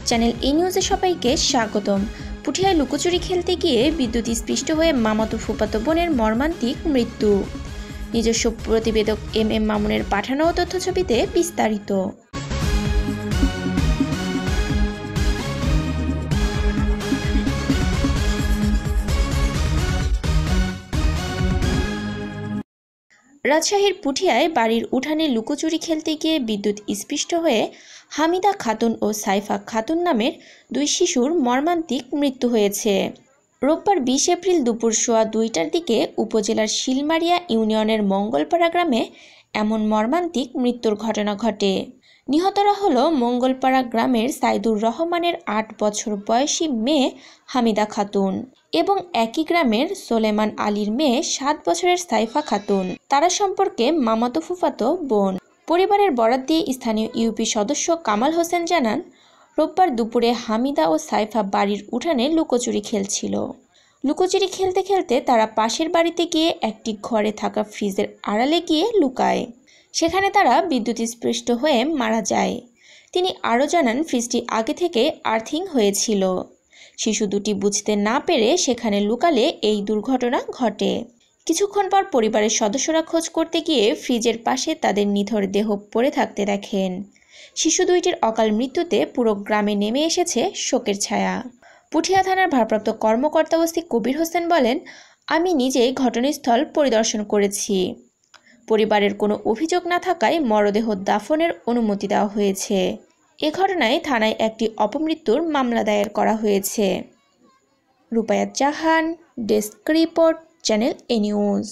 Channel এ নিউজে সবাইকে স্বাগতম। পুঠিয়ায় লুকোচুরি খেলতে গিয়ে বিদ্যুৎ স্পৃষ্ট হয়ে মামাতো ফুফাতো বোনের মর্মান্তিক মৃত্যু। নিজস্ব প্রতিবেদক এম এম মামুনের পাঠানো তথ্যছবিতে বিস্তারিত। রাজশাহীর পুঠিয়ায় বাড়ির উঠানে লুকোচুরি খেলতে গিয়ে বিদ্যুৎ স্পৃষ্ট হয়ে হামিদা খাতুন ও সাইফা খাতুন নামের দুই শিশুর মর্মান্তিক মৃত্যু হয়েছে। রোববার ২০ এপ্রিল দুপুর সোয়া ২টার দিকে উপজেলার শিলমারিয়া ইউনিয়নের মঙ্গলপাড়া গ্রামে এমন মর্মান্তিক মৃত্যুর ঘটনা ঘটে। নিহতরা হল মঙ্গলপাড়া গ্রামের সাইদুর রহমানের ৮ বছর বয়সী মেয়ে হামিদা খাতুন এবং একই গ্রামের সোলেমান আলীর মেয়ে ৭ বছরের সাইফা খাতুন। তারা সম্পর্কে মামাতো ফুফাতো বোন। পরিবারের বরাত দিয়ে স্থানীয় ইউপি সদস্য কামাল হোসেন জানান, রোববার দুপুরে হামিদা ও সাইফা বাড়ির উঠানে লুকোচুরি খেলছিল। লুকোচুরি খেলতে খেলতে তারা পাশের বাড়িতে গিয়ে একটি ঘরে থাকা ফ্রিজের আড়ালে গিয়ে লুকায়। সেখানে তারা বিদ্যুৎ স্পৃষ্ট হয়ে মারা যায়। তিনি আরও জানান, ফ্রিজটি আগে থেকে আর্থিং হয়েছিল। শিশু দুটি বুঝতে না পেরে সেখানে লুকালে এই দুর্ঘটনা ঘটে। কিছুক্ষণ পর পরিবারের সদস্যরা খোঁজ করতে গিয়ে ফ্রিজের পাশে তাদের নিথর দেহ পড়ে থাকতে দেখেন। শিশু দুইটির অকাল মৃত্যুতে পুরো গ্রামে নেমে এসেছে শোকের ছায়া। পুঠিয়া থানার ভারপ্রাপ্ত কর্মকর্তা ওসি কবির হোসেন বলেন, আমি নিজেই ঘটনাস্থল পরিদর্শন করেছি। পরিবারের কোনো অভিযোগ না থাকায় মরদেহ দাফনের অনুমতি দেওয়া হয়েছে। এ ঘটনায় থানায় একটি অপমৃত্যুর মামলা দায়ের করা হয়েছে। রুপায়াত জাহান, ডেস্ক রিপোর্ট, চ্যানেল এ নিউজ।